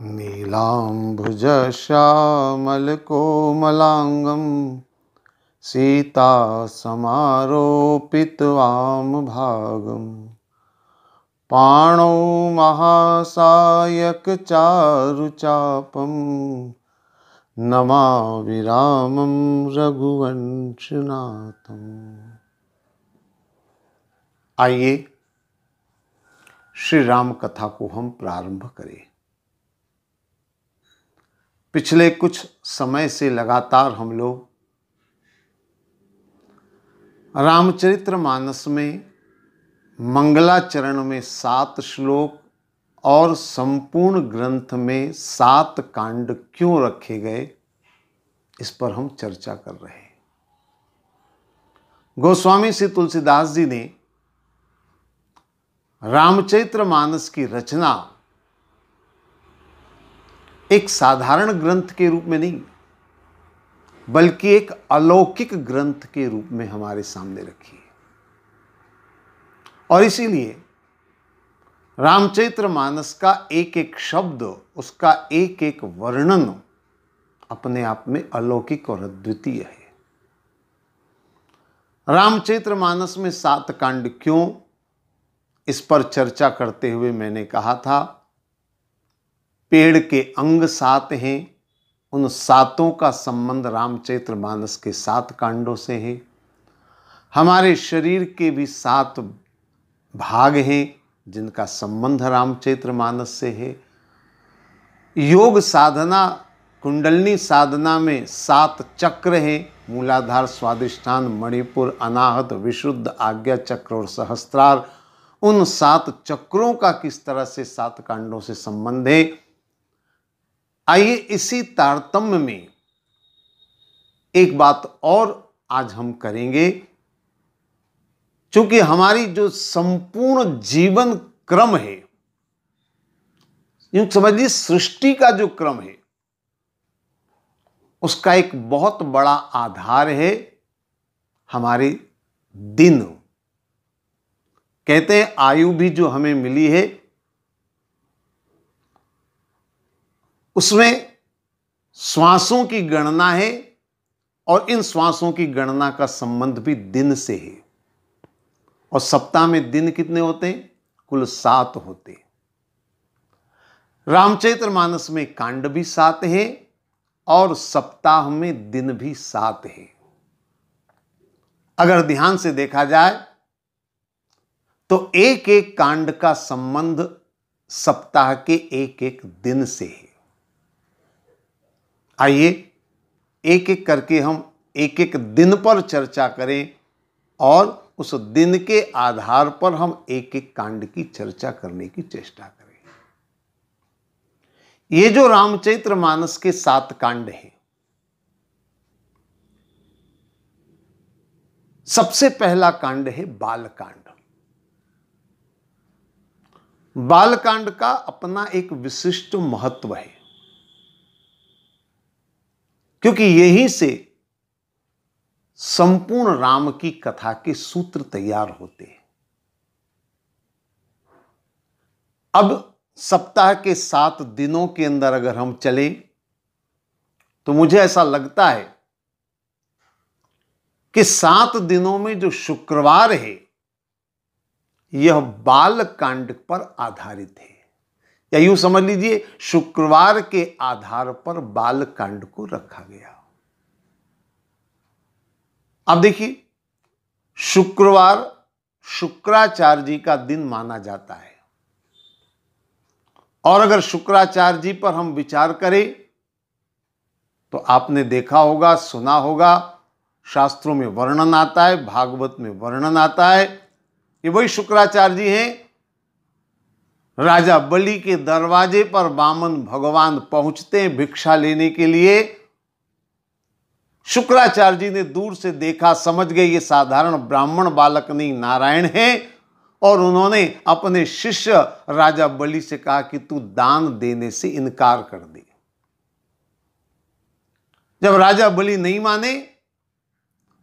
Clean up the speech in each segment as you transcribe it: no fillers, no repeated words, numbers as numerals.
नीलाम्बुजश्यामलकोमलाङ्गं सीतासमारोपितवामभागं पाणौ महासायकचारुचापं नमामि रामं रघुवंशनाथम्। आइए श्री राम कथा को हम प्रारंभ करें। पिछले कुछ समय से लगातार हम लोग रामचरितमानस में मंगलाचरण में 7 श्लोक और संपूर्ण ग्रंथ में 7 कांड क्यों रखे गए, इस पर हम चर्चा कर रहे हैं। गोस्वामी श्री तुलसीदास जी ने रामचरितमानस की रचना एक साधारण ग्रंथ के रूप में नहीं, बल्कि एक अलौकिक ग्रंथ के रूप में हमारे सामने रखी है। और इसीलिए रामचरितमानस का एक एक शब्द, उसका एक एक वर्णन अपने आप में अलौकिक और अद्वितीय है। रामचरितमानस में 7 कांड क्यों, इस पर चर्चा करते हुए मैंने कहा था, पेड़ के अंग 7 हैं, उन 7 का संबंध रामचरितमानस के 7 कांडों से है। हमारे शरीर के भी 7 भाग हैं जिनका संबंध रामचरितमानस से है। योग साधना, कुंडलिनी साधना में 7 चक्र हैं, मूलाधार, स्वादिष्ठान, मणिपुर, अनाहत, विशुद्ध, आज्ञा चक्र और सहस्त्रार। उन 7 चक्रों का किस तरह से 7 कांडों से संबंध है, आइए इसी तारतम्य में एक बात और आज हम करेंगे। क्योंकि हमारी जो संपूर्ण जीवन क्रम है, यूं समझिए सृष्टि का जो क्रम है, उसका एक बहुत बड़ा आधार है हमारे दिन। कहते हैं आयु भी जो हमें मिली है, उसमें श्वासों की गणना है और इन श्वासों की गणना का संबंध भी दिन से है। और सप्ताह में दिन कितने होते हैं? कुल 7 होते हैं। रामचरितमानस में कांड भी 7 हैं और सप्ताह में दिन भी 7 हैं। अगर ध्यान से देखा जाए तो एक एक कांड का संबंध सप्ताह के एक एक दिन से है। आइए एक एक करके हम एक एक दिन पर चर्चा करें और उस दिन के आधार पर हम एक एक कांड की चर्चा करने की चेष्टा करें। ये जो रामचरितमानस के 7 कांड हैं, सबसे पहला कांड है बालकांड। बालकांड का अपना एक विशिष्ट महत्व है, क्योंकि यहीं से संपूर्ण राम की कथा के सूत्र तैयार होते हैं। अब सप्ताह के 7 दिनों के अंदर अगर हम चलें तो मुझे ऐसा लगता है कि 7 दिनों में जो शुक्रवार है, यह बालकांड पर आधारित है। या यूं समझ लीजिए, शुक्रवार के आधार पर बालकांड को रखा गया। अब देखिए, शुक्रवार शुक्राचार्य जी का दिन माना जाता है। और अगर शुक्राचार्य जी पर हम विचार करें तो आपने देखा होगा, सुना होगा, शास्त्रों में वर्णन आता है, भागवत में वर्णन आता है कि वही शुक्राचार्य जी हैं। राजा बलि के दरवाजे पर वामन भगवान पहुंचते हैं भिक्षा लेने के लिए। शुक्राचार्य जी ने दूर से देखा, समझ गए ये साधारण ब्राह्मण बालक नहीं, नारायण है। और उन्होंने अपने शिष्य राजा बलि से कहा कि तू दान देने से इनकार कर दे। जब राजा बलि नहीं माने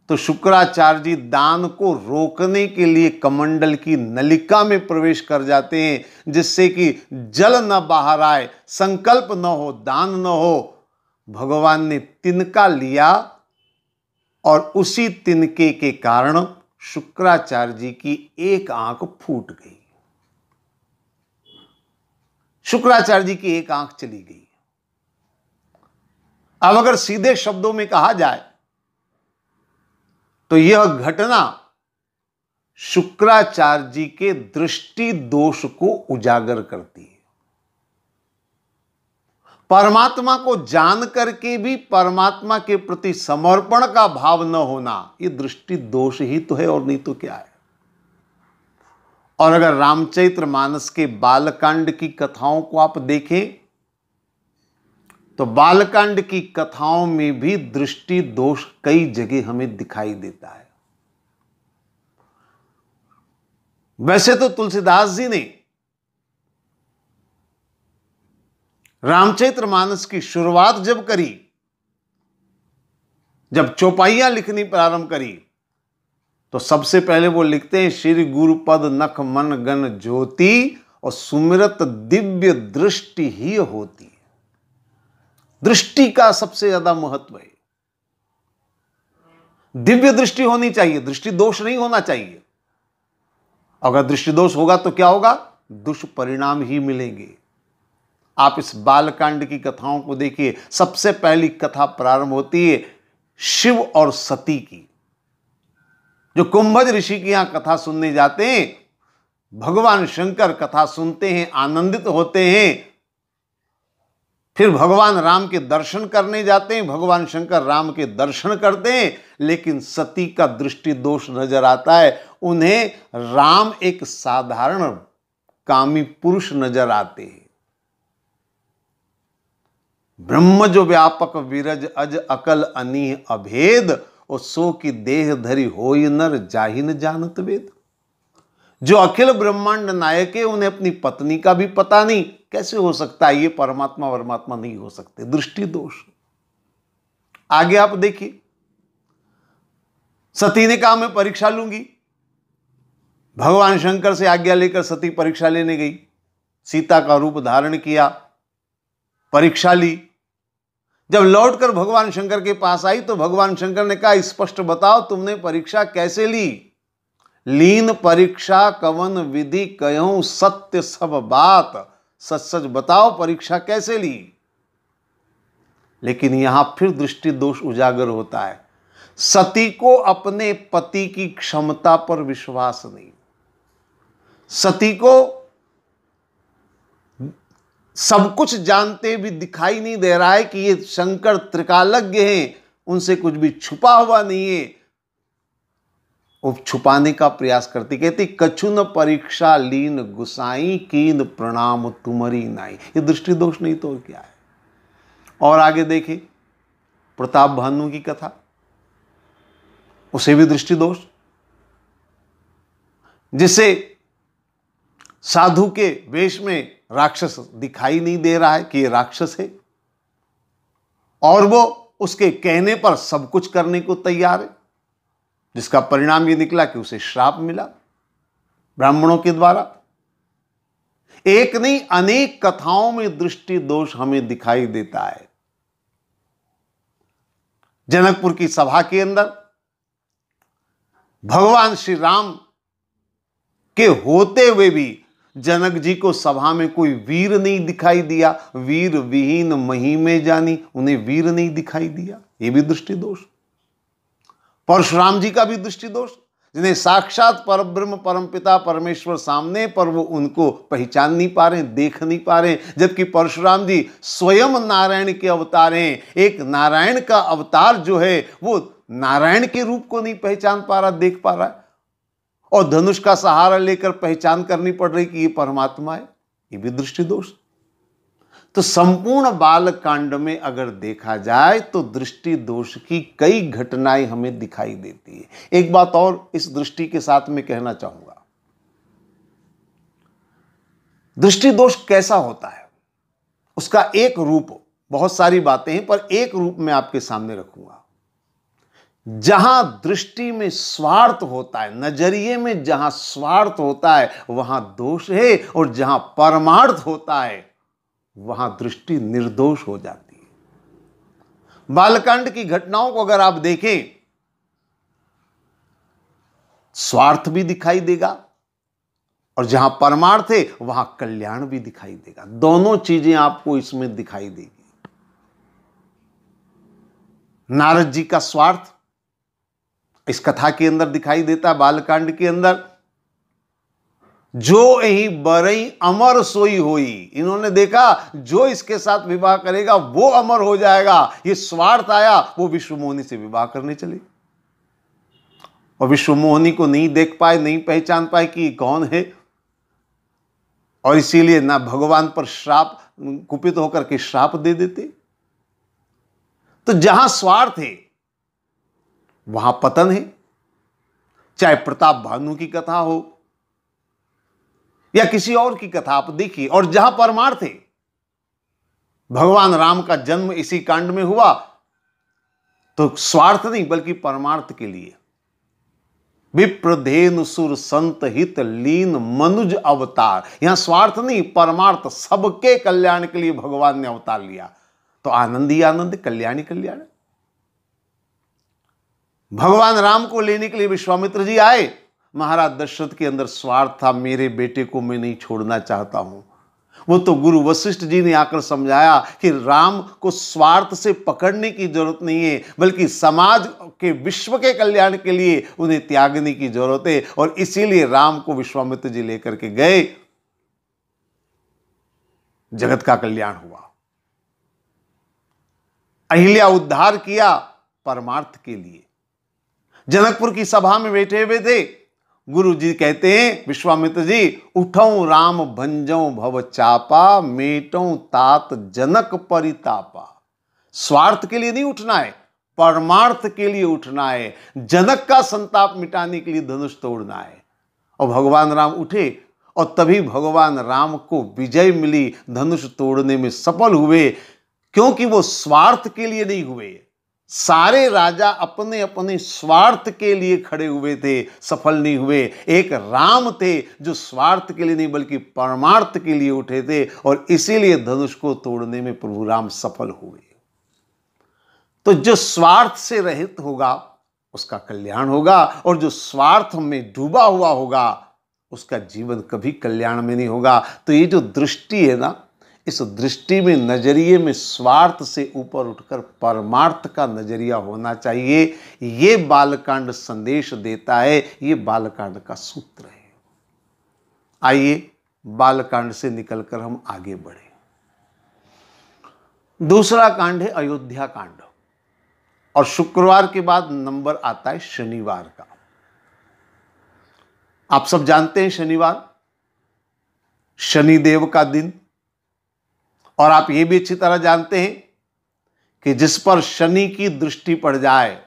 तो शुक्राचार्य जी दान को रोकने के लिए कमंडल की नलिका में प्रवेश कर जाते हैं, जिससे कि जल न बाहर आए, संकल्प न हो, दान न हो। भगवान ने तिनका लिया और उसी तिनके के कारण शुक्राचार्य जी की एक आंख फूट गई, शुक्राचार्य जी की एक आंख चली गई। अब अगर सीधे शब्दों में कहा जाए तो यह घटना शुक्राचार्य जी के दृष्टि दोष को उजागर करती है। परमात्मा को जान करके भी परमात्मा के प्रति समर्पण का भाव न होना, यह दृष्टि दोष ही तो है और नहीं तो क्या है। और अगर रामचरितमानस के बालकांड की कथाओं को आप देखें तो बालकांड की कथाओं में भी दृष्टि दोष कई जगह हमें दिखाई देता है। वैसे तो तुलसीदास जी ने रामचरितमानस की शुरुआत जब करी, जब चौपाइयां लिखनी प्रारंभ करी, तो सबसे पहले वो लिखते हैं श्री गुरुपद नख मन गण ज्योति और सुमिरत दिव्य दृष्टि ही होती है। दृष्टि का सबसे ज्यादा महत्व है। दिव्य दृष्टि होनी चाहिए, दृष्टि दोष नहीं होना चाहिए। अगर दृष्टि दोष होगा तो क्या होगा? दुष्परिणाम ही मिलेंगे। आप इस बालकांड की कथाओं को देखिए। सबसे पहली कथा प्रारंभ होती है शिव और सती की। जो कुंभज ऋषि की यहां कथा सुनने जाते हैं, भगवान शंकर कथा सुनते हैं, आनंदित होते हैं। फिर भगवान राम के दर्शन करने जाते हैं, भगवान शंकर राम के दर्शन करते हैं, लेकिन सती का दृष्टि दोष नजर आता है। उन्हें राम एक साधारण कामी पुरुष नजर आते हैं। ब्रह्म जो व्यापक विरज अज अकल अनीह अभेद, और सो की देह धरी होई नर जाहि न जानत वेद। जो अखिल ब्रह्मांड नायक है, उन्हें अपनी पत्नी का भी पता नहीं। कैसे हो सकता है? ये परमात्मा परमात्मा नहीं हो सकते, दृष्टि दोष। आगे आप देखिए, सती ने कहा मैं परीक्षा लूंगी। भगवान शंकर से आज्ञा लेकर सती परीक्षा लेने गई, सीता का रूप धारण किया, परीक्षा ली। जब लौटकर भगवान शंकर के पास आई तो भगवान शंकर ने कहा स्पष्ट बताओ तुमने परीक्षा कैसे ली? लीन परीक्षा कवन विधि कहूं सत्य सब बात, सच सच बताओ परीक्षा कैसे ली? लेकिन यहां फिर दृष्टि दोष उजागर होता है। सती को अपने पति की क्षमता पर विश्वास नहीं। सती को सब कुछ जानते भी दिखाई नहीं दे रहा है कि ये शंकर त्रिकालज्ञ हैं, उनसे कुछ भी छुपा हुआ नहीं है। वो छुपाने का प्रयास करती, कहती कछु न परीक्षा लीन गुसाई कीन प्रणाम तुम्हारी नाई। ये दृष्टि दोष नहीं तो क्या है? और आगे देखिए प्रताप भानु की कथा, उसे भी दृष्टि दोष, जिसे साधु के वेश में राक्षस दिखाई नहीं दे रहा है कि ये राक्षस है, और वो उसके कहने पर सब कुछ करने को तैयार है, जिसका परिणाम ये निकला कि उसे श्राप मिला ब्राह्मणों के द्वारा। एक नहीं अनेक कथाओं में दृष्टि दोष हमें दिखाई देता है। जनकपुर की सभा के अंदर भगवान श्री राम के होते हुए भी जनक जी को सभा में कोई वीर नहीं दिखाई दिया। वीर विहीन मही में जानी, उन्हें वीर नहीं दिखाई दिया, ये भी दृष्टि दोष। परशुराम जी का भी दृष्टि दोष, जिन्हें साक्षात परब्रह्म परमपिता परमेश्वर सामने, पर वो उनको पहचान नहीं पा रहे, देख नहीं पा रहे, जबकि परशुराम जी स्वयं नारायण के अवतार हैं। एक नारायण का अवतार जो है वो नारायण के रूप को नहीं पहचान पा रहा, देख पा रहा है, और धनुष का सहारा लेकर पहचान करनी पड़ रही कि ये परमात्मा है, ये भी दृष्टि दोष। तो संपूर्ण बालकांड में अगर देखा जाए तो दृष्टि दोष की कई घटनाएं हमें दिखाई देती है। एक बात और इस दृष्टि के साथ में कहना चाहूंगा, दृष्टि दोष कैसा होता है, उसका एक रूप, बहुत सारी बातें हैं पर एक रूप में आपके सामने रखूंगा। जहां दृष्टि में स्वार्थ होता है, नजरिए में जहां स्वार्थ होता है वहां दोष है, और जहां परमार्थ होता है वहां दृष्टि निर्दोष हो जाती है। बालकांड की घटनाओं को अगर आप देखें, स्वार्थ भी दिखाई देगा और जहां परमार्थ है वहां कल्याण भी दिखाई देगा। दोनों चीजें आपको इसमें दिखाई देगी। नारद जी का स्वार्थ इस कथा के अंदर दिखाई देता है। बालकांड के अंदर, जो यही बरई अमर सोई होई, इन्होंने देखा जो इसके साथ विवाह करेगा वो अमर हो जाएगा। ये स्वार्थ आया, वो विश्वमोहिनी से विवाह करने चले और विश्वमोहिनी को नहीं देख पाए, नहीं पहचान पाए कि कौन है, और इसीलिए ना भगवान पर श्राप, कुपित होकर के श्राप दे देते। तो जहां स्वार्थ है वहां पतन है। चाहे प्रताप भानु की कथा हो या किसी और की कथा आप देखिए। और जहां परमार्थ है, भगवान राम का जन्म इसी कांड में हुआ, तो स्वार्थ नहीं बल्कि परमार्थ के लिए। विप्रधेनु सुर संत हित लीन मनुज अवतार, यहां स्वार्थ नहीं परमार्थ, सबके कल्याण के लिए भगवान ने अवतार लिया। तो आनंद ही आनंद, कल्याण ही कल्याण। भगवान राम को लेने के लिए विश्वामित्र जी आए। महाराज दशरथ के अंदर स्वार्थ था, मेरे बेटे को मैं नहीं छोड़ना चाहता हूं। वो तो गुरु वशिष्ठ जी ने आकर समझाया कि राम को स्वार्थ से पकड़ने की जरूरत नहीं है, बल्कि समाज के, विश्व के कल्याण के लिए उन्हें त्यागने की जरूरत है। और इसीलिए राम को विश्वामित्र जी लेकर के गए, जगत का कल्याण हुआ। अहिल्या उद्धार किया परमार्थ के लिए। जनकपुर की सभा में बैठे हुए थे, गुरु जी कहते हैं विश्वामित्र जी, उठऊं राम भंजऊं भव चापा, मेटऊं तात जनक परितापा। स्वार्थ के लिए नहीं उठना है, परमार्थ के लिए उठना है। जनक का संताप मिटाने के लिए धनुष तोड़ना है। और भगवान राम उठे और तभी भगवान राम को विजय मिली, धनुष तोड़ने में सफल हुए। क्योंकि वो स्वार्थ के लिए नहीं हुए। सारे राजा अपने अपने स्वार्थ के लिए खड़े हुए थे, सफल नहीं हुए। एक राम थे जो स्वार्थ के लिए नहीं बल्कि परमार्थ के लिए उठे थे, और इसीलिए धनुष को तोड़ने में प्रभु राम सफल हुए। तो जो स्वार्थ से रहित होगा उसका कल्याण होगा, और जो स्वार्थ में डूबा हुआ होगा उसका जीवन कभी कल्याण में नहीं होगा। तो ये जो दृष्टि है ना, इस दृष्टि में, नजरिए में स्वार्थ से ऊपर उठकर परमार्थ का नजरिया होना चाहिए। ये बालकांड संदेश देता है, ये बालकांड का सूत्र है। आइए बालकांड से निकलकर हम आगे बढ़े। दूसरा कांड है अयोध्या कांड, और शुक्रवार के बाद नंबर आता है शनिवार का। आप सब जानते हैं शनिवार शनिदेव का दिन, और आप ये भी अच्छी तरह जानते हैं कि जिस पर शनि की दृष्टि पड़ जाए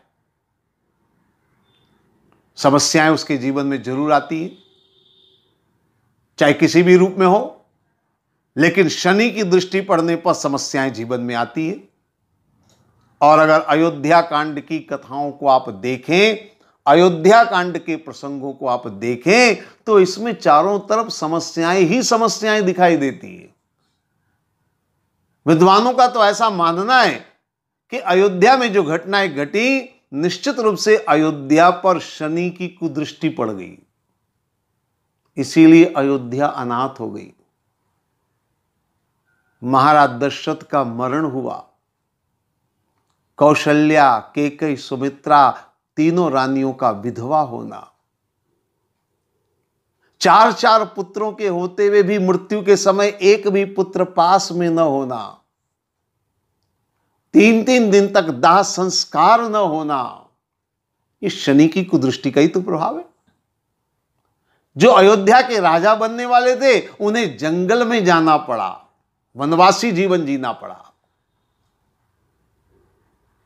समस्याएं उसके जीवन में जरूर आती हैं, चाहे किसी भी रूप में हो। लेकिन शनि की दृष्टि पड़ने पर समस्याएं जीवन में आती हैं। और अगर अयोध्या कांड की कथाओं को आप देखें, अयोध्या कांड के प्रसंगों को आप देखें, तो इसमें चारों तरफ समस्याएं ही समस्याएं दिखाई देती हैं। विद्वानों का तो ऐसा मानना है कि अयोध्या में जो घटनाएं घटी, निश्चित रूप से अयोध्या पर शनि की कुदृष्टि पड़ गई, इसीलिए अयोध्या अनाथ हो गई। महाराज दशरथ का मरण हुआ, कौशल्या, कैकेयी, सुमित्रा, तीनों रानियों का विधवा होना, 4 पुत्रों के होते हुए भी मृत्यु के समय एक भी पुत्र पास में न होना, 3 दिन तक दाह संस्कार न होना, ये शनि की कुदृष्टि का ही तो प्रभाव है। जो अयोध्या के राजा बनने वाले थे उन्हें जंगल में जाना पड़ा, वनवासी जीवन जीना पड़ा।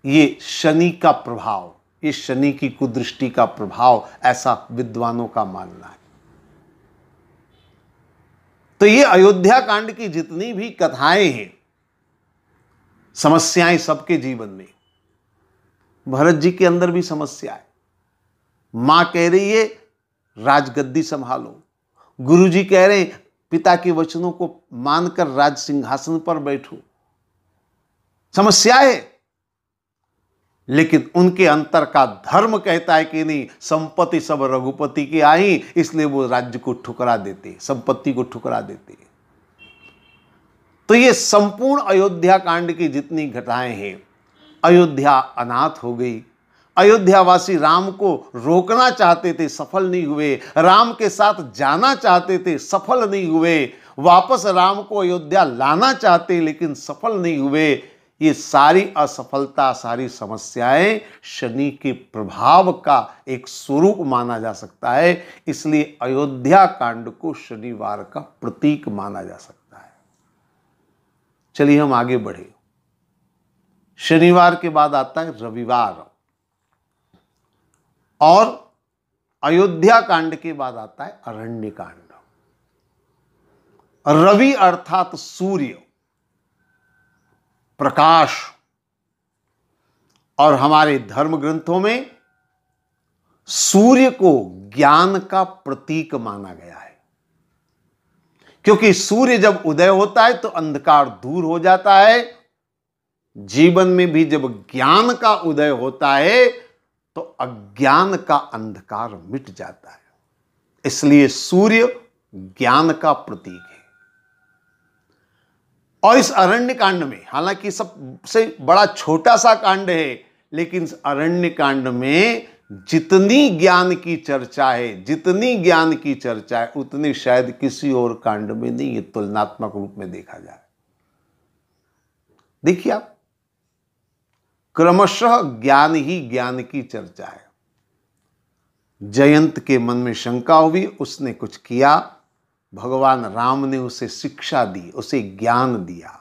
ये शनि का प्रभाव, ये शनि की कुदृष्टि का प्रभाव, ऐसा विद्वानों का मानना है। तो ये अयोध्या कांड की जितनी भी कथाएं हैं, समस्याएं सबके जीवन में, भरत जी के अंदर भी समस्या है। मां कह रही है राजगद्दी संभालो, गुरु जी कह रहे हैं पिता के वचनों को मानकर राज सिंहासन पर बैठो। समस्या है, लेकिन उनके अंतर का धर्म कहता है कि नहीं, संपत्ति सब रघुपति की आई, इसलिए वो राज्य को ठुकरा देते, संपत्ति को ठुकरा देते। तो ये संपूर्ण अयोध्या कांड की जितनी घटनाएं हैं, अयोध्या अनाथ हो गई। अयोध्यावासी राम को रोकना चाहते थे, सफल नहीं हुए। राम के साथ जाना चाहते थे, सफल नहीं हुए। वापस राम को अयोध्या लाना चाहते, लेकिन सफल नहीं हुए। ये सारी असफलता, सारी समस्याएं शनि के प्रभाव का एक स्वरूप माना जा सकता है। इसलिए अयोध्या कांड को शनिवार का प्रतीक माना जा सकता है। चलिए हम आगे बढ़े। शनिवार के बाद आता है रविवार, और अयोध्या कांड के बाद आता है अरण्य कांड। रवि अर्थात सूर्य, प्रकाश, और हमारे धर्म ग्रंथों में सूर्य को ज्ञान का प्रतीक माना गया है, क्योंकि सूर्य जब उदय होता है तो अंधकार दूर हो जाता है। जीवन में भी जब ज्ञान का उदय होता है तो अज्ञान का अंधकार मिट जाता है। इसलिए सूर्य ज्ञान का प्रतीक है। और इस अरण्य कांड में, हालांकि सबसे बड़ा छोटा सा कांड है, लेकिन इस अरण्य कांड में जितनी ज्ञान की चर्चा है, जितनी ज्ञान की चर्चा है, उतनी शायद किसी और कांड में नहीं। ये तुलनात्मक रूप में देखा जाए, देखिए आप, क्रमशः ज्ञान ही ज्ञान की चर्चा है। जयंत के मन में शंका हुई, उसने कुछ किया, भगवान राम ने उसे शिक्षा दी, उसे ज्ञान दिया।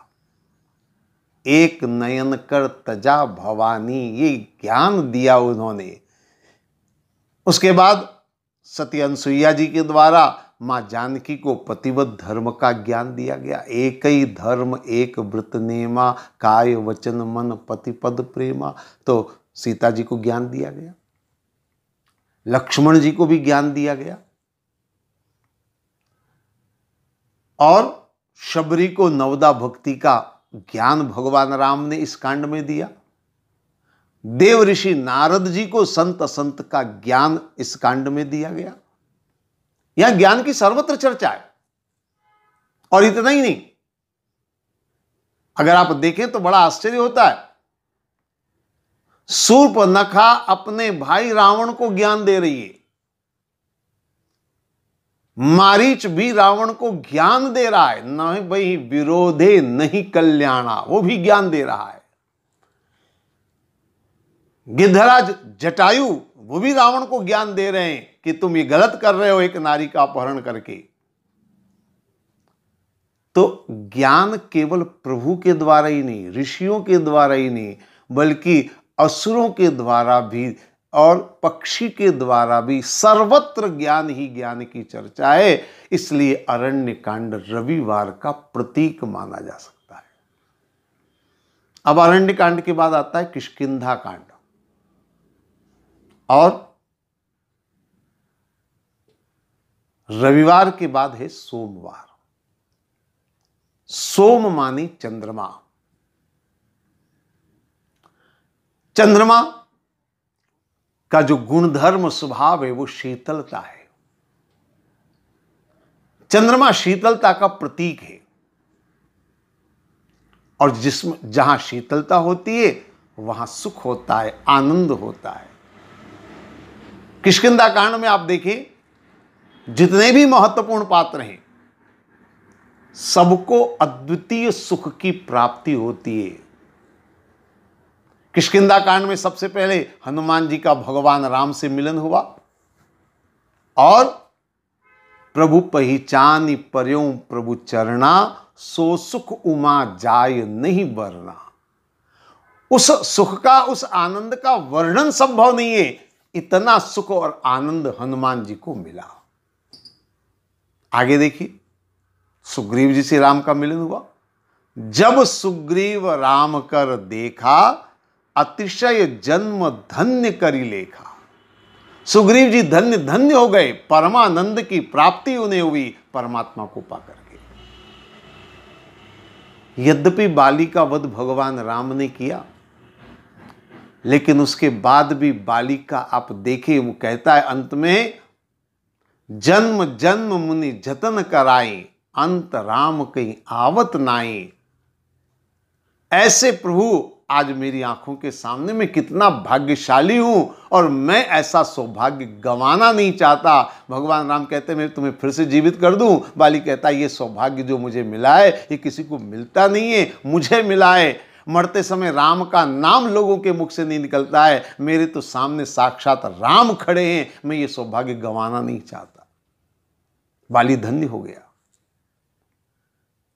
एक नयन कर तजा भवानी, ये ज्ञान दिया उन्होंने। उसके बाद सती अनसुईया जी के द्वारा मां जानकी को पतिव्रत धर्म का ज्ञान दिया गया। एक ही धर्म एक व्रत नेमा, काय वचन मन पति पद प्रेमा। तो सीता जी को ज्ञान दिया गया, लक्ष्मण जी को भी ज्ञान दिया गया, और शबरी को नवदा भक्ति का ज्ञान भगवान राम ने इस कांड में दिया। देव ऋषि नारद जी को संत असंत का ज्ञान इस कांड में दिया गया। यहां ज्ञान की सर्वत्र चर्चा है। और इतना ही नहीं, अगर आप देखें तो बड़ा आश्चर्य होता है। शूर्पनखा अपने भाई रावण को ज्ञान दे रही है, मारीच भी रावण को ज्ञान दे रहा है। नहीं भाई विरोधे नहीं कल्याणा, वो भी ज्ञान दे रहा है। गिद्धराज जटायु वो भी रावण को ज्ञान दे रहे हैं कि तुम ये गलत कर रहे हो एक नारी का अपहरण करके। तो ज्ञान केवल प्रभु के द्वारा ही नहीं, ऋषियों के द्वारा ही नहीं, बल्कि असुरों के द्वारा भी और पक्षी के द्वारा भी सर्वत्र ज्ञान ही ज्ञान की चर्चा है। इसलिए अरण्य कांड रविवार का प्रतीक माना जा सकता है। अब अरण्य कांड के बाद आता है किष्किंधा कांड, और रविवार के बाद है सोमवार। सोम मानी चंद्रमा। चंद्रमा का जो गुणधर्म स्वभाव है वो शीतलता है। चंद्रमा शीतलता का प्रतीक है, और जिसमें जहां शीतलता होती है वहां सुख होता है, आनंद होता है। किष्किंधा कांड में आप देखिए, जितने भी महत्वपूर्ण पात्र हैं सबको अद्वितीय सुख की प्राप्ति होती है। किष्किंधा कांड में सबसे पहले हनुमान जी का भगवान राम से मिलन हुआ, और प्रभु पहिचानी पर्यों प्रभु चरना, सो सुख उमा जाय नहीं वरना। उस सुख का, उस आनंद का वर्णन संभव नहीं है। इतना सुख और आनंद हनुमान जी को मिला। आगे देखिए, सुग्रीव जी से राम का मिलन हुआ। जब सुग्रीव राम कर देखा, अतिशय जन्म धन्य करी लेखा। सुग्रीव जी धन्य धन्य हो गए, परमानंद की प्राप्ति उन्हें हुई परमात्मा को पाकर के। यद्यपि बाली का वध भगवान राम ने किया, लेकिन उसके बाद भी बाली का आप देखिए, वो कहता है अंत में, जन्म जन्म मुनि जतन कराई, अंत राम कहीं आवत नाई। ऐसे प्रभु आज मेरी आंखों के सामने, मैं कितना भाग्यशाली हूं और मैं ऐसा सौभाग्य गंवाना नहीं चाहता। भगवान राम कहते हैं मैं तुम्हें फिर से जीवित कर दूं। बाली कहता है ये सौभाग्य जो मुझे मिला है ये किसी को मिलता नहीं है, मुझे मिला है। मरते समय राम का नाम लोगों के मुख से नहीं निकलता है, मेरे तो सामने साक्षात राम खड़े हैं, मैं ये सौभाग्य गंवाना नहीं चाहता। बाली धन्य हो गया।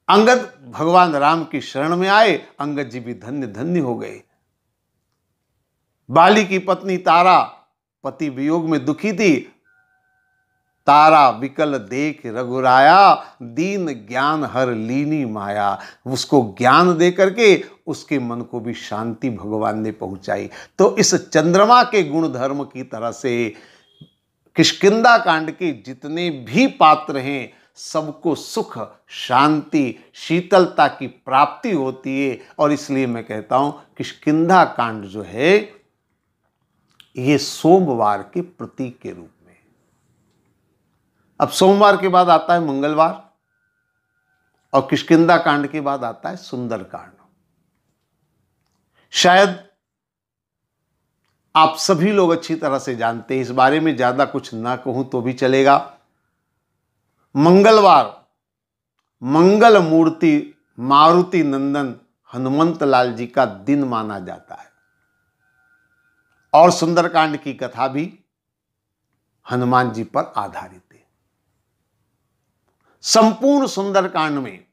अंगद भगवान राम की शरण में आए, अंगद जी भी धन्य धन्य हो गए। बाली की पत्नी तारा पति वियोग में दुखी थी। तारा विकल देख रघुराया, दीन ज्ञान हर लीनी माया। उसको ज्ञान दे करके उसके मन को भी शांति भगवान ने पहुंचाई। तो इस चंद्रमा के गुण धर्म की तरह से किष्किंधा कांड के जितने भी पात्र हैं सबको सुख, शांति, शीतलता की प्राप्ति होती है। और इसलिए मैं कहता हूं किष्किंधा कांड जो है ये सोमवार के प्रतीक के रूप में। अब सोमवार के बाद आता है मंगलवार और किष्किंधा कांड के बाद आता है सुंदर कांड। शायद आप सभी लोग अच्छी तरह से जानते हैं, इस बारे में ज्यादा कुछ ना कहूं तो भी चलेगा। मंगलवार मंगल मूर्ति मारुति नंदन हनुमंत लाल जी का दिन माना जाता है और सुंदरकांड की कथा भी हनुमान जी पर आधारित है। संपूर्ण सुंदरकांड में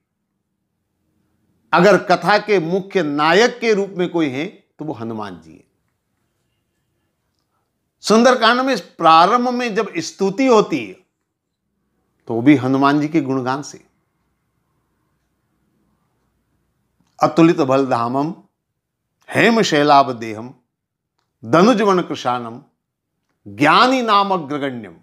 अगर कथा के मुख्य नायक के रूप में कोई है तो वो हनुमान जी है। सुंदरकांड में प्रारंभ में जब स्तुति होती है तो भी हनुमान जी के गुणगान से। अतुलित बलधामम हेम शैलाभ देहम धनुजवन कृशानम ज्ञानी नाम अग्रगण्यम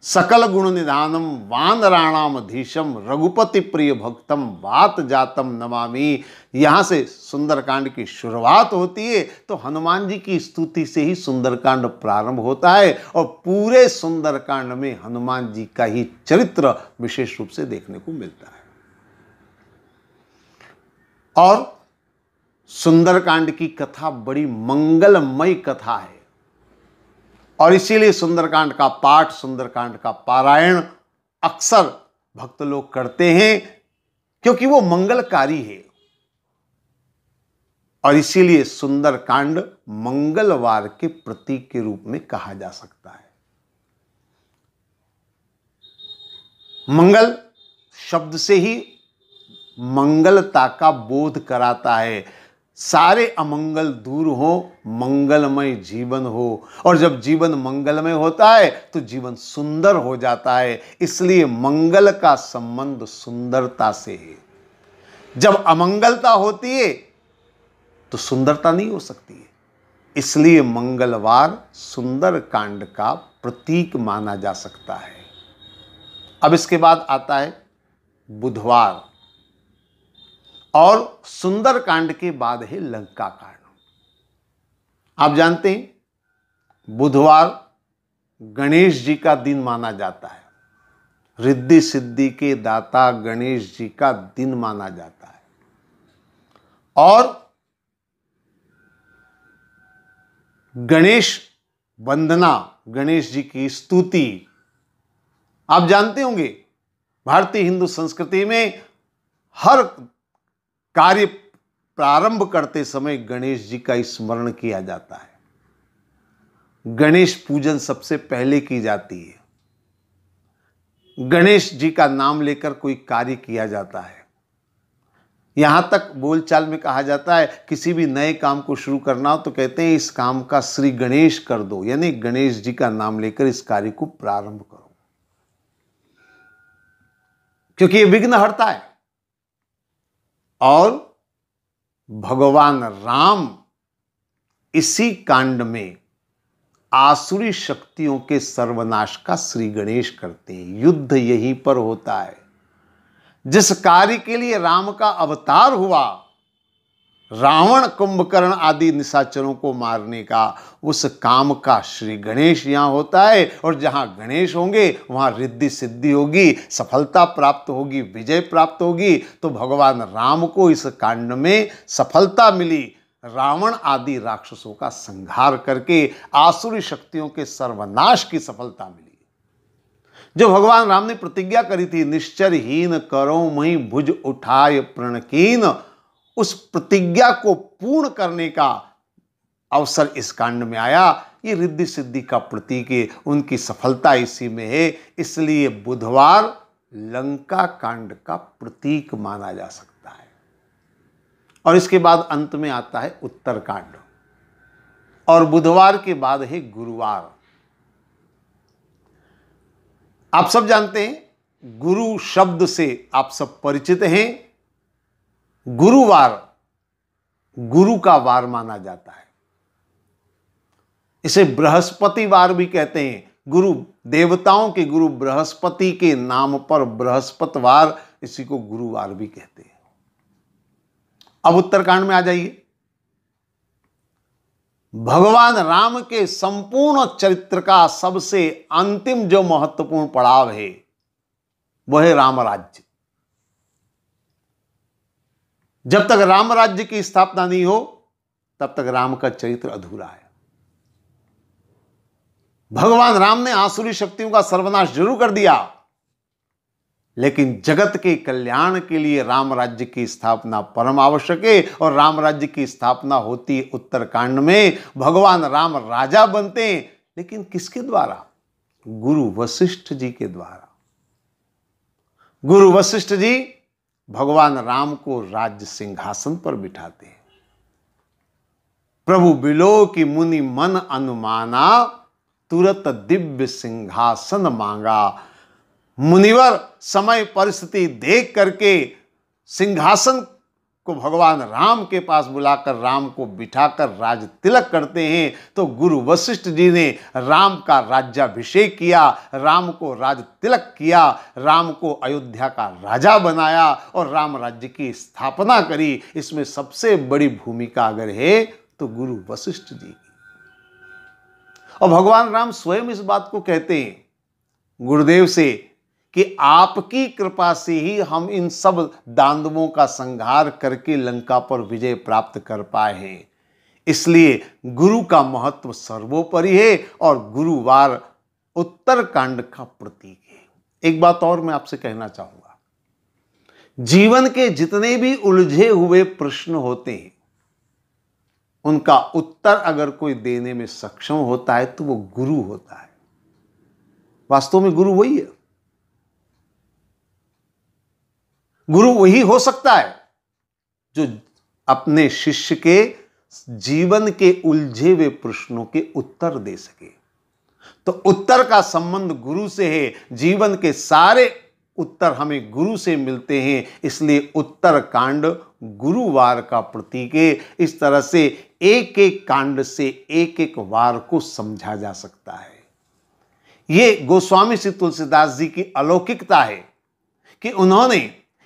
सकल गुण निधानम वानराणाम धीशम रघुपति प्रिय भक्तम वात जातम नमामि। यहां से सुंदरकांड की शुरुआत होती है। तो हनुमान जी की स्तुति से ही सुंदरकांड प्रारंभ होता है और पूरे सुंदरकांड में हनुमान जी का ही चरित्र विशेष रूप से देखने को मिलता है। और सुंदरकांड की कथा बड़ी मंगलमय कथा है और इसीलिए सुंदरकांड का पाठ, सुंदरकांड का पारायण अक्सर भक्त लोग करते हैं क्योंकि वो मंगलकारी है। और इसीलिए सुंदरकांड मंगलवार के प्रतीक के रूप में कहा जा सकता है। मंगल शब्द से ही मंगलता का बोध कराता है। सारे अमंगल दूर हो, मंगलमय जीवन हो। और जब जीवन मंगलमय होता है तो जीवन सुंदर हो जाता है। इसलिए मंगल का संबंध सुंदरता से है। जब अमंगलता होती है तो सुंदरता नहीं हो सकती है। इसलिए मंगलवार सुंदर कांड का प्रतीक माना जा सकता है। अब इसके बाद आता है बुधवार और सुंदर कांड के बाद है लंका कांड। आप जानते हैं बुधवार गणेश जी का दिन माना जाता है। रिद्धि सिद्धि के दाता गणेश जी का दिन माना जाता है। और गणेश वंदना, गणेश जी की स्तुति, आप जानते होंगे भारतीय हिंदू संस्कृति में हर कार्य प्रारंभ करते समय गणेश जी का स्मरण किया जाता है। गणेश पूजन सबसे पहले की जाती है। गणेश जी का नाम लेकर कोई कार्य किया जाता है। यहां तक बोलचाल में कहा जाता है किसी भी नए काम को शुरू करना हो तो कहते हैं इस काम का श्री गणेश कर दो, यानी गणेश जी का नाम लेकर इस कार्य को प्रारंभ करो, क्योंकि ये विघ्न हरता है। और भगवान राम इसी कांड में आसुरी शक्तियों के सर्वनाश का श्री गणेश करते हैं। युद्ध यहीं पर होता है। जिस कार्य के लिए राम का अवतार हुआ, रावण कुंभकर्ण आदि निशाचरों को मारने का, उस काम का श्री गणेश यहां होता है। और जहां गणेश होंगे वहां रिद्धि सिद्धि होगी, सफलता प्राप्त होगी, विजय प्राप्त होगी। तो भगवान राम को इस कांड में सफलता मिली। रावण आदि राक्षसों का संहार करके आसुरी शक्तियों के सर्वनाश की सफलता मिली। जो भगवान राम ने प्रतिज्ञा करी थी, निश्चरहीन करो मही भुज उठाय प्रणकीन, उस प्रतिज्ञा को पूर्ण करने का अवसर इस कांड में आया। ये रिद्धि सिद्धि का प्रतीक है, उनकी सफलता इसी में है। इसलिए बुधवार लंका कांड का प्रतीक माना जा सकता है। और इसके बाद अंत में आता है उत्तरकांड, और बुधवार के बाद है गुरुवार। आप सब जानते हैं, गुरु शब्द से आप सब परिचित हैं। गुरुवार गुरु का वार माना जाता है। इसे बृहस्पतिवार भी कहते हैं। गुरु देवताओं के गुरु बृहस्पति के नाम पर बृहस्पतिवार, इसी को गुरुवार भी कहते हैं। अब उत्तरकांड में आ जाइए। भगवान राम के संपूर्ण चरित्र का सबसे अंतिम जो महत्वपूर्ण पड़ाव है वह है राम राज्य। जब तक राम राज्य की स्थापना नहीं हो तब तक राम का चरित्र अधूरा है। भगवान राम ने आसुरी शक्तियों का सर्वनाश जरूर कर दिया, लेकिन जगत के कल्याण के लिए राम राज्य की स्थापना परम आवश्यक है। और राम राज्य की स्थापना होती है उत्तरकांड में। भगवान राम राजा बनते हैं, लेकिन किसके द्वारा? गुरु वशिष्ठ जी के द्वारा। गुरु वशिष्ठ जी भगवान राम को राज्य सिंहासन पर बिठाते हैं। प्रभु बिलो की मुनि मन अनुमाना, तुरत दिव्य सिंहासन मांगा। मुनिवर समय परिस्थिति देख करके सिंहासन को भगवान राम के पास बुलाकर राम को बिठाकर राज तिलक करते हैं। तो गुरु वशिष्ठ जी ने राम का राज्याभिषेक किया, राम को राज तिलक किया, राम को अयोध्या का राजा बनाया और राम राज्य की स्थापना करी। इसमें सबसे बड़ी भूमिका अगर है तो गुरु वशिष्ठ जी की। और भगवान राम स्वयं इस बात को कहते हैं गुरुदेव से कि आपकी कृपा से ही हम इन सब दानवों का संहार करके लंका पर विजय प्राप्त कर पाए हैं। इसलिए गुरु का महत्व सर्वोपरि है और गुरुवार उत्तरकांड का प्रतीक है। एक बात और मैं आपसे कहना चाहूंगा, जीवन के जितने भी उलझे हुए प्रश्न होते हैं उनका उत्तर अगर कोई देने में सक्षम होता है तो वो गुरु होता है। वास्तव में गुरु वही है। गुरु वही हो सकता है जो अपने शिष्य के जीवन के उलझे हुए प्रश्नों के उत्तर दे सके। तो उत्तर का संबंध गुरु से है। जीवन के सारे उत्तर हमें गुरु से मिलते हैं, इसलिए उत्तरकांड गुरुवार का प्रतीक है। इस तरह से एक एक कांड से एक एक वार को समझा जा सकता है। यह गोस्वामी श्री तुलसीदास जी की अलौकिकता है कि उन्होंने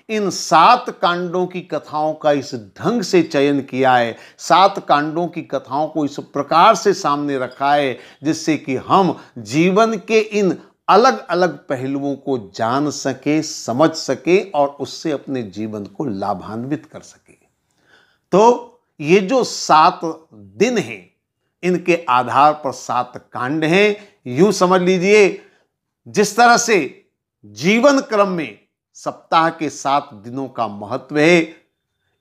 इन 7 कांडों की कथाओं का इस ढंग से चयन किया है, 7 कांडों की कथाओं को इस प्रकार से सामने रखा है जिससे कि हम जीवन के इन अलग अलग पहलुओं को जान सके, समझ सके और उससे अपने जीवन को लाभान्वित कर सके। तो ये जो 7 दिन हैं इनके आधार पर 7 कांड हैं। यूं समझ लीजिए, जिस तरह से जीवन क्रम में सप्ताह के 7 दिनों का महत्व है,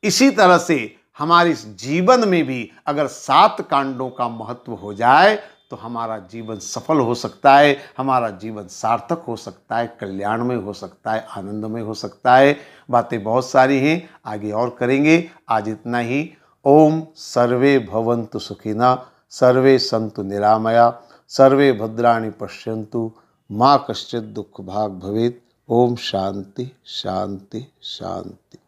इसी तरह से हमारे इस जीवन में भी अगर 7 कांडों का महत्व हो जाए तो हमारा जीवन सफल हो सकता है, हमारा जीवन सार्थक हो सकता है, कल्याणमय हो सकता है, आनंदमय हो सकता है। बातें बहुत सारी हैं, आगे और करेंगे। आज इतना ही। ओम सर्वे भवन्तु सुखिनः, सर्वे सन्तु निरामया, सर्वे भद्राणि पश्यन्तु, मा कश्चित् दुःख भाग् भवेत्। ओम शांति शांति शांति।